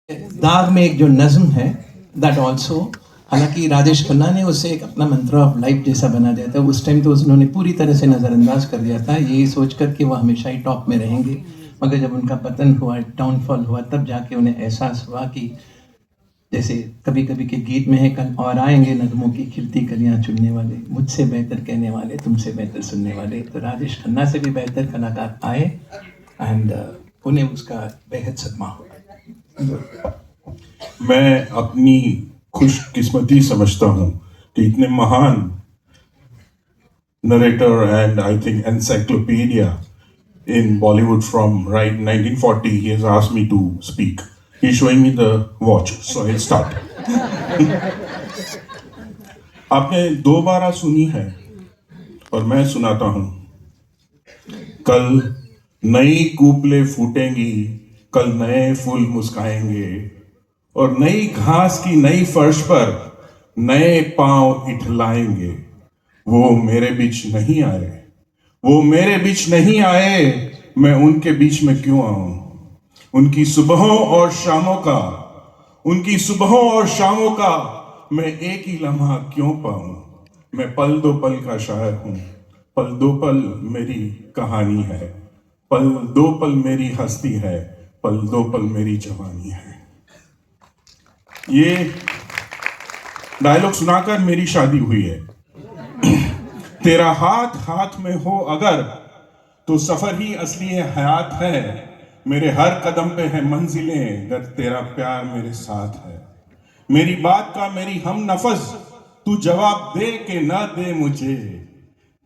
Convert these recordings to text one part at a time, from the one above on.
दाग में एक जो नज्म है दैट ऑल्सो, हालांकि राजेश खन्ना ने उसे एक अपना मंत्र ऑफ लाइफ जैसा बना दिया था। उस टाइम तो उन्होंने पूरी तरह से नज़रअंदाज कर दिया था ये सोचकर कि वो हमेशा ही टॉप में रहेंगे, मगर जब उनका पतन हुआ, डाउनफॉल हुआ, तब जाके उन्हें एहसास हुआ कि जैसे कभी कभी के गीत में है, कल और आएंगे नगमों की खिलती कलियां चुनने वाले, मुझसे बेहतर कहने वाले, तुमसे बेहतर सुनने वाले। तो राजेश खन्ना से भी बेहतर कलाकार आए एंड उन्हें उसका बेहद सदमा हुआ। मैं अपनी खुशकिस्मती समझता हूँ कि इतने महान narrator and I think encyclopedia in Bollywood from right 1940 he has asked me to speak. He's showing me the watch, so I'll start. आपने दो बारा सुनी है और मैं सुनाता हूँ। कल नई कूपले फूटेंगी, कल नए फूल मुस्काएंगे और नई घास की नई फर्श पर नए पांव इठलाएंगे। वो मेरे बीच नहीं आए, वो मेरे बीच नहीं आए, मैं उनके बीच में क्यों आऊं? उनकी सुबहों और शामों का, उनकी सुबहों और शामों का मैं एक ही लम्हा क्यों पाऊं? मैं पल दो पल का शायर हूं, पल दो पल मेरी कहानी है, पल दो पल मेरी हस्ती है, पल दो पल मेरी जवानी है। ये डायलॉग सुनाकर मेरी शादी हुई है। तेरा हाथ हाथ में हो अगर तो सफर ही असली हयात है। मेरे हर कदम पे है मंजिलें अगर तेरा प्यार मेरे साथ है। मेरी बात का मेरी हम नफस तू जवाब दे के ना दे मुझे।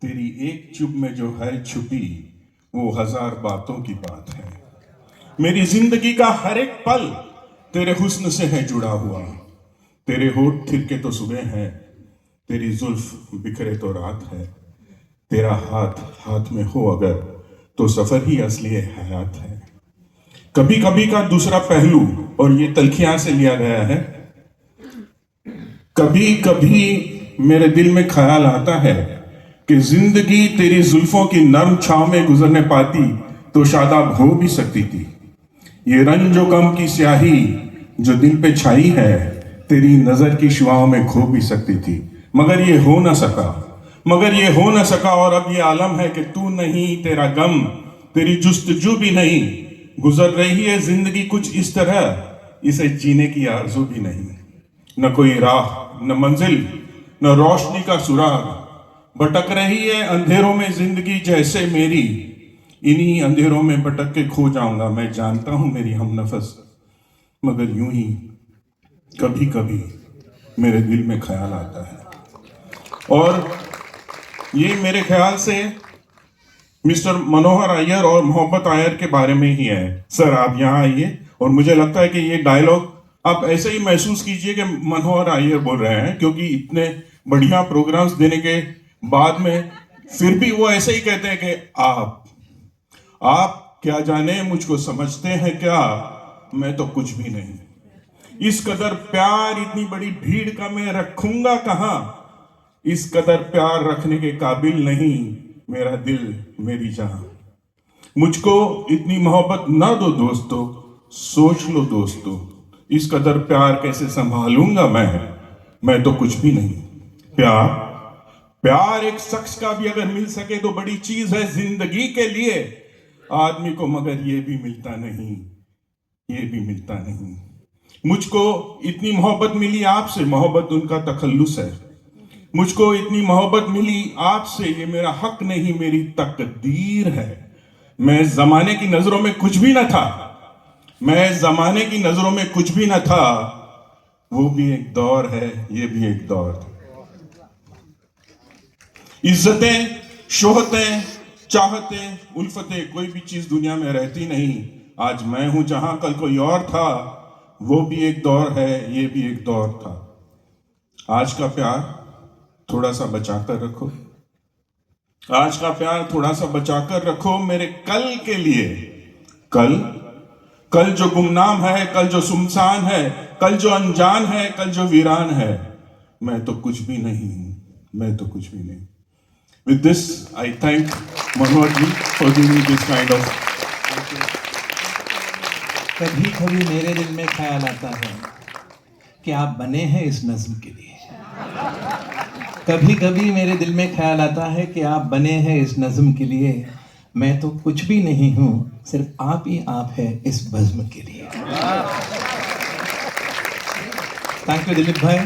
तेरी एक चुप में जो है छुपी वो हजार बातों की बात है। मेरी जिंदगी का हर एक पल तेरे हुस्न से है जुड़ा हुआ। तेरे होठ थिरके तो सुबह है, तेरी जुल्फ बिखरे तो रात है। तेरा हाथ हाथ में हो अगर तो सफर ही असली हयात है। कभी कभी का दूसरा पहलू, और ये तलखियां से लिया गया है। कभी कभी मेरे दिल में ख्याल आता है कि जिंदगी तेरी जुल्फों की नर्म छांव में गुजरने पाती तो शादाब हो भी सकती थी। ये रंजो गम की स्याही जो दिल पे छाई है तेरी नजर की शुआओं में खो भी सकती थी, मगर ये हो ना सका, मगर ये हो ना सका। और अब ये आलम है कि तू नहीं, तेरा गम, तेरी जुस्तजू भी नहीं। गुजर रही है जिंदगी कुछ इस तरह, इसे जीने की आरज़ू भी नहीं। न कोई राह, न मंजिल, न रोशनी का सुराग, भटक रही है अंधेरों में जिंदगी जैसे मेरी। इन्हीं अंधेरों में भटक के खो जाऊंगा मैं जानता हूं मेरी हम नफस, मगर यूं ही कभी कभी मेरे दिल में ख्याल आता है। और ये मेरे ख्याल से मिस्टर मनोहर अय्यर और मोहब्बत अय्यर के बारे में ही है। सर आप यहाँ आइए, और मुझे लगता है कि ये डायलॉग आप ऐसे ही महसूस कीजिए कि मनोहर अय्यर बोल रहे हैं, क्योंकि इतने बढ़िया प्रोग्राम्स देने के बाद में फिर भी वो ऐसे ही कहते हैं कि आप क्या जाने मुझको समझते हैं क्या, मैं तो कुछ भी नहीं। इस कदर प्यार इतनी बड़ी भीड़ का मैं रखूंगा कहां, इस कदर प्यार रखने के काबिल नहीं मेरा दिल मेरी जान। मुझको इतनी मोहब्बत ना दो दोस्तों, सोच लो दोस्तों, इस कदर प्यार कैसे संभालूंगा मैं तो कुछ भी नहीं। प्यार एक शख्स का भी अगर मिल सके तो बड़ी चीज है जिंदगी के लिए आदमी को, मगर ये भी मिलता नहीं, ये भी मिलता नहीं। मुझको इतनी मोहब्बत मिली आपसे, मोहब्बत उनका तखल्लुस है। मुझको इतनी मोहब्बत मिली आपसे, ये मेरा हक नहीं मेरी तकदीर है। मैं जमाने की नजरों में कुछ भी न था, मैं जमाने की नजरों में कुछ भी न था। वो भी एक दौर है, ये भी एक दौर था। इज्जतें, शोहरतें, चाहतें, उल्फतें, कोई भी चीज दुनिया में रहती नहीं। आज मैं हूं जहां कल कोई और था, वो भी एक दौर है, ये भी एक दौर था। आज का प्यार थोड़ा सा बचाकर रखो, आज का प्यार थोड़ा सा बचाकर रखो मेरे कल के लिए। कल जो गुमनाम है, कल जो सुमसान है, कल जो अनजान है, कल जो वीरान है, मैं तो कुछ भी नहीं हूं, मैं तो कुछ भी नहीं। With this, I thank Manohar ji for giving me this kind of कभी कभी मेरे दिल में ख्याल आता है कि आप बने हैं इस नज्म के लिए। कभी कभी मेरे दिल में ख्याल आता है कि आप बने हैं इस नज्म के लिए। मैं तो कुछ भी नहीं हूं, सिर्फ आप ही आप है इस बज़्म के लिए। थैंक यू दिलीप भाई।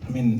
I mean,